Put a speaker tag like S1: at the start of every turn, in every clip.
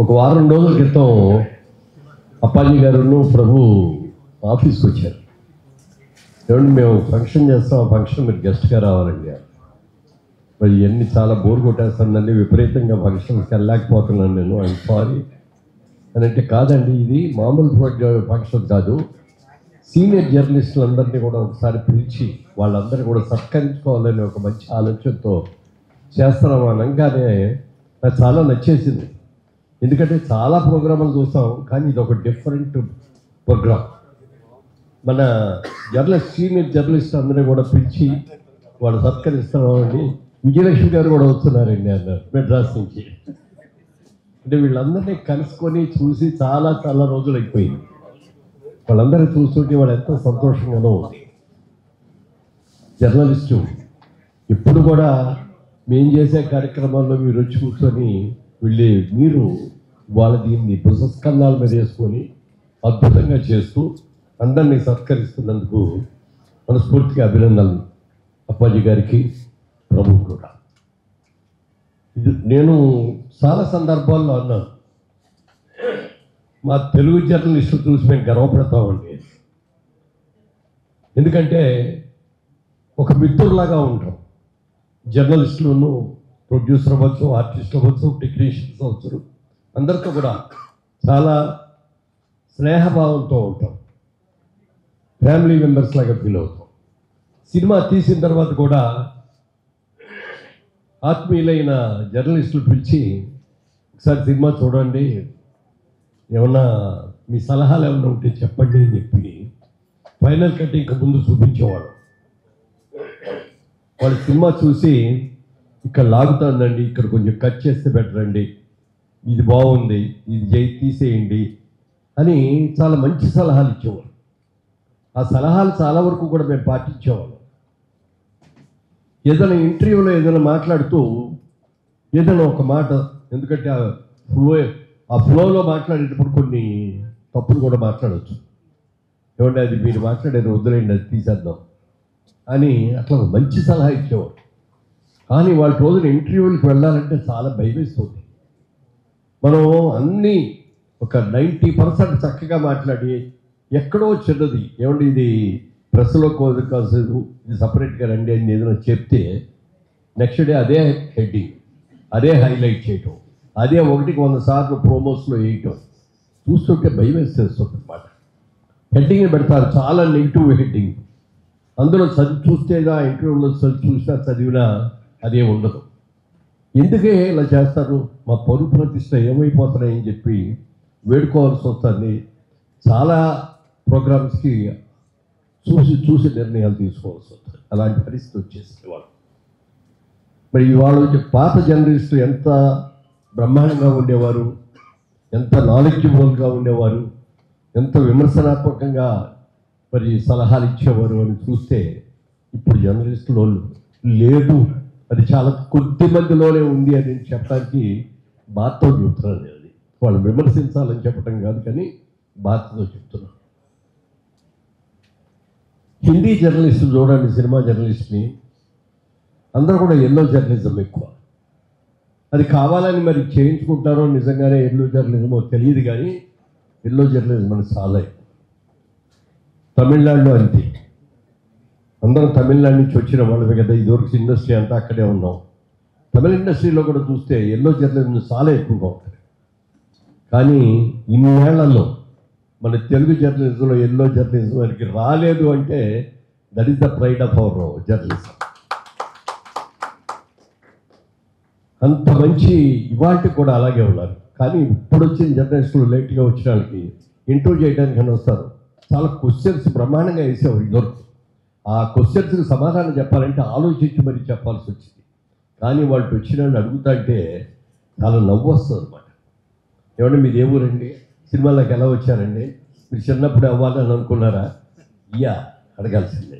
S1: ఒక వారం రోజుల క్రితం అప్పాజీ గారును ప్రభు ఆఫీస్కి వచ్చారు. ఏమంటే మేము ఫంక్షన్ చేస్తాం, ఆ ఫంక్షన్ మీరు గెస్ట్గా రావాలండి. మరి ఇవన్నీ చాలా బోర్ కొట్టేస్తానండి, విపరీతంగా ఫంక్షన్స్కి వెళ్ళలేకపోతున్నాను నేను, ఐఎమ్ సారీ అని అంటే, కాదండి ఇది మామూలు ఫంక్షన్ కాదు, సీనియర్ జర్నలిస్టులు అందరినీ కూడా ఒకసారి పిలిచి వాళ్ళందరినీ కూడా సత్కరించుకోవాలని ఒక మంచి ఆలోచనతో చేస్తున్నాం అనగానే నాకు చాలా నచ్చేసింది. ఎందుకంటే చాలా ప్రోగ్రాములు చూస్తాం, కానీ ఇది ఒక డిఫరెంట్ ప్రోగ్రామ్. మన సీనియర్ జర్నలిస్ట్ అందరినీ కూడా పిలిచి వాళ్ళు సత్కరిస్తున్నామండి. విజయలక్ష్మి గారు కూడా వస్తున్నారండి అన్నారు మెడ్రాస్ నుంచి. అంటే వీళ్ళందరినీ కలుసుకొని చూసి చాలా చాలా రోజులు అయిపోయింది. వాళ్ళందరూ చూస్తుంటే వాళ్ళు ఎంతో సంతోషంగానూ ఉంది. జర్నలిస్టు ఇప్పుడు కూడా మేము చేసే కార్యక్రమాల్లో మీరు వచ్చి కూర్చొని మీరు వాళ్ళ దీన్ని పుస్తకాల మీద వేసుకొని అద్భుతంగా చేస్తూ అందరినీ సత్కరిస్తున్నందుకు మనస్ఫూర్తిగా అభినందనలు అప్పాజీ గారికి, ప్రభు కూడా. ఇది నేను చాలా సందర్భాల్లో అన్నాను, మా తెలుగు జర్నలిస్టులు చూసి మేము గర్వపడతామండి. ఎందుకంటే ఒక మిత్రులాగా ఉంటాం. జర్నలిస్టులను, ప్రొడ్యూసర్ అవ్వచ్చు, ఆర్టిస్ట్ అవ్వచ్చు, టెక్నీషియన్స్ అవ్వచ్చు, అందరితో కూడా చాలా స్నేహభావంతో ఉంటాం, ఫ్యామిలీ మెంబర్స్ లాగా ఫీల్ అవుతాం. సినిమా తీసిన తర్వాత కూడా ఆత్మీయులైన జర్నలిస్టులు పిలిచి ఒకసారి సినిమా చూడండి, ఏమన్నా మీ సలహాలు ఏమన్నా ఉంటే చెప్పండి అని చెప్పి ఫైనల్ కటింగ్ ముందు చూపించేవాడు. వాళ్ళు సినిమా చూసి ఇక్కడ లాగుతుందండి, ఇక్కడ కొంచెం కట్ చేస్తే బెటర్ అండి, ఇది బాగుంది, ఇది తీసేయండి అని చాలా మంచి సలహాలు ఇచ్చేవాళ్ళు. ఆ సలహాలు చాలా వరకు కూడా మేము పాటించేవాళ్ళం. ఏదైనా ఇంటర్వ్యూలో ఏదైనా మాట్లాడుతూ ఏదైనా ఒక మాట, ఎందుకంటే ఆ ఫ్లోలో మాట్లాడేటప్పుడు కొన్ని తప్పులు కూడా మాట్లాడవచ్చు, ఏమంటే అది మీరు మాట్లాడేది వదిలేయండి, అది తీసేద్దాం అని అట్లా మంచి సలహా ఇచ్చేవారు. కానీ వాళ్ళ రోజున ఇంటర్వ్యూలకు వెళ్ళాలంటే చాలా భయమేస్తుంది. మనం అన్నీ ఒక 90% చక్కగా మాట్లాడి ఎక్కడో చిన్నది, ఏమంటే ఇది ప్రెస్లో కాదు, ఇది సపరేట్గా రండి అని ఏదైనా చెప్తే నెక్స్ట్ డే అదే హెడ్డింగ్, అదే హైలైట్ చేయటం, అదే 100 సార్లు ప్రోమోస్లో వేయటం చూస్తుంటే భయం వేసేస్తుంది అన్నమాట. హెడ్డింగ్ పెడతారు, చాలా నెగిటివ్ హెడ్డింగ్. అందులో చూస్తేగా ఇంటర్వ్యూలో చదివినా అదే ఉండదు. ఎందుకే ఇలా చేస్తారు, మా పరువు ప్రతిష్ట ఏమైపోతున్నాయని చెప్పి వేడుకోవాల్సి వస్తుంది. చాలా ప్రోగ్రామ్స్కి చూసి నిర్ణయాలు తీసుకోవాల్సి వస్తుంది. అలాంటి పరిస్థితి వచ్చేసింది వాళ్ళు. మరి వాళ్ళు పాత జర్నలిస్టులు ఎంత బ్రహ్మాండంగా ఉండేవారు, ఎంత నాలెడ్జబుల్గా ఉండేవారు, ఎంత విమర్శనాత్మకంగా మరి సలహాలు ఇచ్చేవారు అని చూస్తే ఇప్పుడు జర్నలిస్టులు లేదు, అది చాలా కొద్ది మందిలోనే ఉంది అని చెప్పడానికి బాధతో చెప్తున్నాను. అది వాళ్ళు విమర్శించాలని చెప్పడం కాదు, కానీ బాధతో చెప్తున్నాను. హిందీ జర్నలిస్టులు చూడండి, సినిమా జర్నలిస్ట్ని అందరూ కూడా ఎల్లో జర్నలిజం ఎక్కువ. అది కావాలని మరి చేయించుకుంటారో నిజంగానే ఎల్లో జర్నలిజమో తెలియదు, కానీ ఎల్లో జర్నలిజం అని చాలా ఎక్కువ. తమిళనాడులో అంతే, అందరం తమిళనాడు నుంచి వచ్చిన వాళ్ళమే కదా, ఇదివరకు ఇండస్ట్రీ అంతా అక్కడే ఉన్నాం. తమిళ ఇండస్ట్రీలో కూడా చూస్తే ఎల్లో జర్నలిజం చాలా ఎక్కువగా ఉంటుంది. కానీ ఇన్నేళ్లలో మన తెలుగు జర్నలిజంలో ఎల్లో జర్నలిజం మనకి రాలేదు అంటే that is the pride of our journalism. అంత మంచి ఇవాళ కూడా అలాగే ఉన్నారు. కానీ ఇప్పుడు వచ్చిన జర్నలిస్టులు లేట్గా వచ్చిన వాళ్ళకి ఇంటర్వ్యూ చేయడానికి వస్తారు, చాలా క్వశ్చన్స్ బ్రహ్మాండంగా వేసేవారు ఇదివరకు. ఆ క్వశ్చన్స్కి సమాధానం చెప్పాలంటే ఆలోచించి మరీ చెప్పాల్సి వచ్చింది. కానీ వాళ్ళు వచ్చిన వాళ్ళు అడుగుతుంటే చాలా నవ్వు వస్తుంది అనమాట. ఏమంటే మీది ఏ ఊరండి, సినిమాలకు ఎలా వచ్చారండి, మీరు చిన్నప్పుడు అవ్వాలని అనుకున్నారా, అడగాల్సిందే.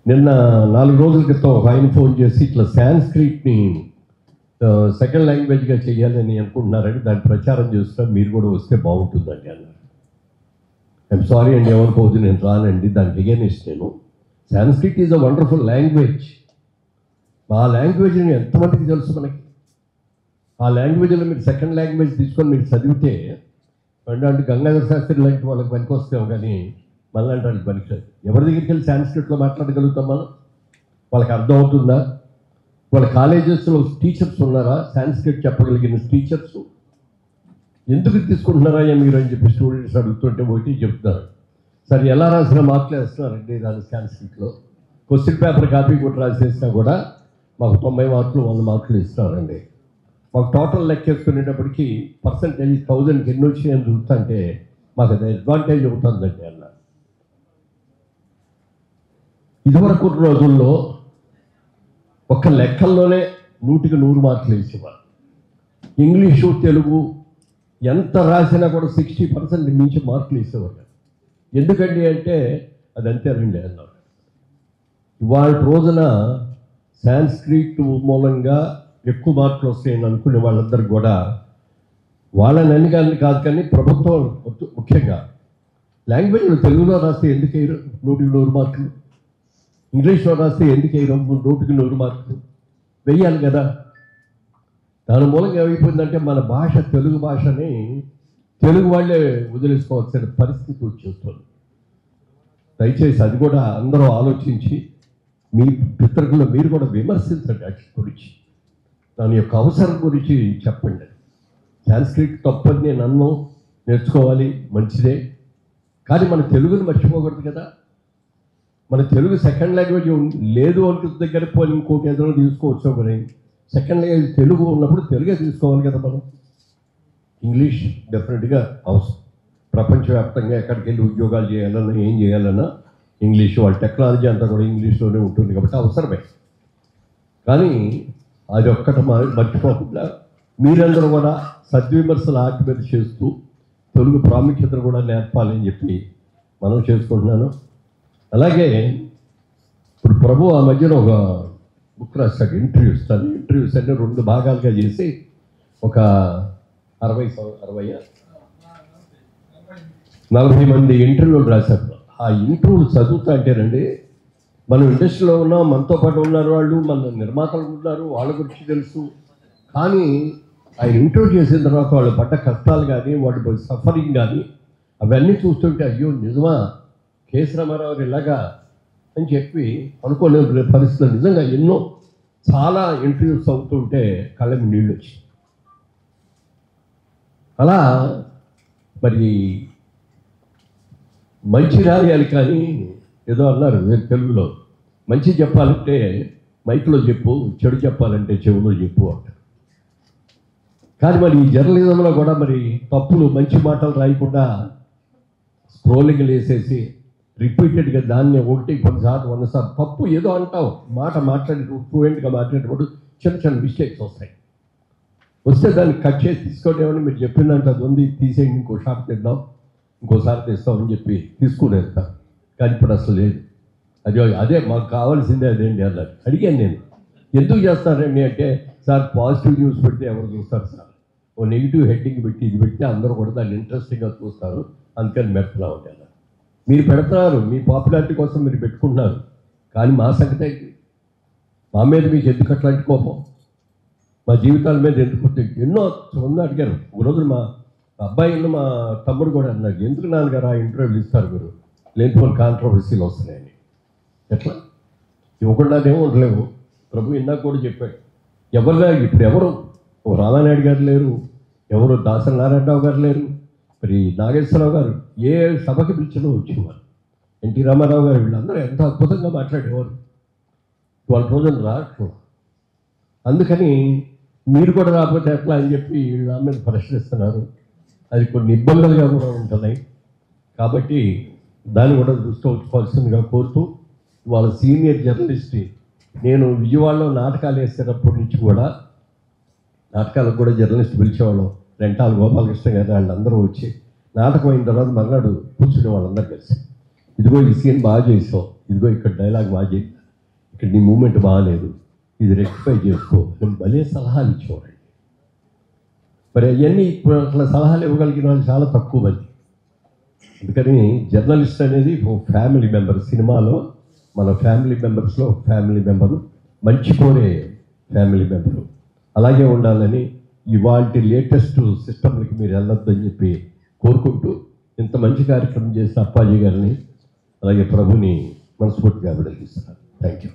S1: నిన్న 4 రోజుల క్రితం ఒక ఆయన ఫోన్ చేసి ఇట్లా సాంస్క్రిట్ని సెకండ్ లాంగ్వేజ్గా చేయాలని అనుకుంటున్నారని దాన్ని ప్రచారం చేస్తున్నా, మీరు కూడా వస్తే బాగుంటుందండి అన్నారు. ఐఎమ్ సారీ అండి, ఏమనుకోవద్దు, నేను రానండి, దానికి అగైనెస్ట్ నేను. Sanskrit is a wonderful language. ఆ లాంగ్వేజ్ని ఎంతమందికి తెలుసు మనకి? ఆ లాంగ్వేజ్లో మీరు సెకండ్ లాంగ్వేజ్ తీసుకొని మీరు చదివితే అంటే గంగాధర శాస్త్రి లాంటి వాళ్ళకి పనికి వస్తాం కానీ మళ్ళీ వాళ్ళకి పనికిరాదు. ఎవరి దగ్గరికి వెళ్ళి సాంస్క్రిట్లో మాట్లాడగలుగుతాం మనం? వాళ్ళకి అర్థం అవుతుందా? వాళ్ళ కాలేజెస్లో టీచర్స్ ఉన్నారా సాంస్క్రిట్ చెప్పగలిగిన టీచర్స్? ఎందుకు తీసుకుంటున్నారా మీరు అని చెప్పి స్టూడెంట్స్ అడుగుతుంటే ఒకటి చెప్తున్నారు, సార్ ఎలా రాసిన మార్కులు వేస్తున్నారండి దాని సాంస్క్రిట్లో. క్వశ్చన్ పేపర్ కాపీ కూడా రాసేసినా కూడా మాకు 90 మార్కులు 100 మార్కులు ఇస్తున్నారండి. మాకు టోటల్ లెక్కేసుకునేటప్పటికి పర్సంటేజ్ 1000కి ఎన్ని వచ్చాయని చూస్తుంటే మాకు అది అడ్వాంటేజ్ అవుతుందండి అన్న. ఇదివరకు రోజుల్లో ఒక్క లెక్కల్లోనే 100కి 100 మార్కులు వేసేవారు. ఇంగ్లీషు తెలుగు ఎంత రాసినా కూడా 60% మించి మార్కులు వేసేవారు. ఎందుకండి అంటే అది అంతేనండి అన్నారు. ఇవాళ రోజున సాంస్క్రిట్ మూలంగా ఎక్కువ మార్కులు వస్తాయని అనుకునే వాళ్ళందరూ కూడా వాళ్ళని అనిగాని కాదు, కానీ ప్రభుత్వం ముఖ్యంగా లాంగ్వేజ్లో తెలుగులో రాస్తే ఎందుకు వేయరు 100కి 100 మార్కులు, ఇంగ్లీష్లో రాస్తే ఎందుకు వేయరు 100కి 100 మార్కులు? వెయ్యాలి కదా. దాని మూలంగా ఏమైపోయిందంటే మన భాష తెలుగు భాషని తెలుగు వాళ్ళే వదిలేసుకోవాల్సిన పరిస్థితి వచ్చేస్తుంది. దయచేసి అది కూడా అందరూ ఆలోచించి మీ పితరుల్లో మీరు కూడా విమర్శించండి వాటి గురించి, దాని యొక్క అవసరం గురించి చెప్పండి. సాంస్క్రిట్ తప్పని నేను అన్ను, నేర్చుకోవాలి మంచిదే, కానీ మన తెలుగుని మర్చిపోకూడదు కదా. మన తెలుగు సెకండ్ లాంగ్వేజ్ లేదు అంటుంది దగ్గర పోయి ఇంకోటి ఏదైనా తీసుకోవచ్చు, కానీ సెకండ్ లాంగ్వేజ్ తెలుగు ఉన్నప్పుడు తెలుగే తీసుకోవాలి కదా మనం. ఇంగ్లీష్ డెఫినెట్గా అవసరం. ప్రపంచవ్యాప్తంగా ఎక్కడికి వెళ్ళి ఉద్యోగాలు చేయాలన్నా ఏం చేయాలన్నా ఇంగ్లీష్, వాళ్ళ టెక్నాలజీ అంతా కూడా ఇంగ్లీష్లోనే ఉంటుంది కాబట్టి అవసరమే. కానీ అది ఒక్కటి మర్చిపోకుండా మీరందరూ కూడా సద్విమర్శలు ఆటి మీద చేస్తూ తెలుగు ప్రాముఖ్యతను కూడా నేర్పాలని చెప్పి మనం చేసుకుంటున్నాను. అలాగే ఇప్పుడు ప్రభు ఆ మధ్యన ఒక బుక్ రాశాడు, ఇంటర్వ్యూస్ అన్ని 2 భాగాలుగా చేసి ఒక 40 మంది ఇంటర్వ్యూలు రాశారు. ఆ ఇంటర్వ్యూలు చదువుతా అంటేనండి, మనం ఇండస్ట్రీలో ఉన్నాం, మనతో పాటు ఉన్నారు వాళ్ళు, మన నిర్మాతలు ఉన్నారు, వాళ్ళ గురించి తెలుసు. కానీ ఆయన ఇంటర్వ్యూ చేసిన తర్వాత వాళ్ళు పడ్డ కష్టాలు కానీ వాటి సఫరింగ్ కానీ అవన్నీ చూస్తుంటే అయ్యో నిజమా కేఎస్ రామారావు ఇలాగా అని చెప్పి అనుకోని పరిస్థితులు నిజంగా ఎన్నో చాలా ఇంటర్వ్యూస్ అవుతుంటే కళ్ళకి నీళ్ళు వచ్చి అలా మరి మంచి రాయాలి కానీ ఏదో అన్నారు తెలుగులో, మంచి చెప్పాలంటే మైక్లో చెప్పు, చెడు చెప్పాలంటే చెవులో చెప్పు అంటారు. కానీ మరి ఈ జర్నలిజంలో కూడా మరి తప్పులు మంచి మాటలు రాయకుండా స్క్రోలింగ్లు వేసేసి రిపీటెడ్గా దాన్ని 1 సార్లు 100 సార్లు తప్పు ఏదో అంటావు, మాట్లాడి ఫ్లూయెంట్గా మాట్లాడేటప్పుడు చిన్న మిస్టేక్స్ వస్తే దాన్ని కట్ చేసి తీసుకోవడం. మీరు చెప్పినంత అది ఉంది, తీసేయండి, ఇంకోసారి తెద్దాం, ఇంకోసారి తెస్తామని చెప్పి తీసుకునేస్తాం. కానీ ఇప్పుడు అసలు లేదు. అదే మాకు కావాల్సిందే అదేంటి అన్నారు. అడిగాను నేను, ఎందుకు చేస్తారండి అంటే, సార్ పాజిటివ్ న్యూస్ పెడితే ఎవరు చూస్తారు సార్, ఓ నెగిటివ్ హెడ్డింగ్ పెట్టి ఇది పెడితే అందరూ కూడా దాన్ని ఇంట్రెస్టింగ్గా చూస్తారు, అందుకని పెడుతున్నాం అంటే అన్నారు. మీరు పెడుతున్నారు, మీ పాపులారిటీ కోసం మీరు పెట్టుకుంటున్నారు, కానీ మా సంగతే మా మీద మీకు ఎందుకు అట్లాంటి కోపం, మా జీవితాల మీద ఎందుకు? ఎన్నో అడిగారు. ఒక రోజు మా అబ్బాయి మా తమ్ముడు కూడా అన్నారు, ఎందుకు నాన్నగారు ఆ ఇంటర్వ్యూలు ఇస్తారు మీరు, లేనిపోయిన కాంట్రవర్సీలు వస్తున్నాయని. ఎట్లా ఇవ్వకుండానేమో ఉండలేవు. ప్రభు ఇందాక కూడా చెప్పాడు, ఇప్పుడు ఎవరు రామానాయుడు గారు లేరు, ఎవరు దాసరి నారాయణరావు గారు లేరు, మరి నాగేశ్వరరావు గారు ఏ సభకి పిలిచినా వచ్చేవారు, ఎన్టీ రామారావు గారు, వీళ్ళందరూ ఎంత అద్భుతంగా మాట్లాడేవారు. వాళ్ళ రోజున రాట్లు. అందుకని మీరు కూడా రాకపోతే ఎట్లా అని చెప్పి నా మీద ప్రశ్నిస్తున్నారు. అది కొన్ని ఇబ్బందులుగా కూడా ఉంటున్నాయి. కాబట్టి దాన్ని కూడా దృష్టి ఉంచుకోవాల్సిందిగా కోరుతూ, వాళ్ళ సీనియర్ జర్నలిస్ట్ నేను విజయవాడలో నాటకాలు వేసేటప్పటి నుంచి కూడా నాటకాలకు కూడా జర్నలిస్ట్ పిలిచేవాళ్ళం. రెంటాల గోపాలకృష్ణ గారు వాళ్ళందరూ వచ్చి నాటకం అయిన తర్వాత మర్నాడు కూర్చునే వాళ్ళందరూ కలిసి, ఇదిగో ఈ సీన్ బాగా చేసావు, ఇదిగో ఇక్కడ డైలాగ్ బాగా చేయి, ఇక్కడ నీ మూమెంట్ బాగాలేదు, ఇది రెక్టిఫై చేసుకో అని భలే సలహాలు ఇచ్చేవారండి. మరి అవన్నీ ఇప్పుడు అట్లా సలహాలు ఇవ్వగలిగిన వాళ్ళు చాలా తక్కువ మంది. అందుకని జర్నలిస్ట్ అనేది ఫ్యామిలీ మెంబర్. సినిమాలో మన ఫ్యామిలీ మెంబర్స్లో ఫ్యామిలీ మెంబరు, మంచి కోరే ఫ్యామిలీ మెంబరు అలాగే ఉండాలని ఇవాళ లేటెస్ట్ సిస్టమ్లకి మీరు వెళ్ళొద్దని చెప్పి కోరుకుంటూ ఇంత మంచి కార్యక్రమం చేసిన అప్పాజీ గారిని అలాగే ప్రభుని మనస్ఫూర్తిగా అభినందిస్తున్నాను. Thank you.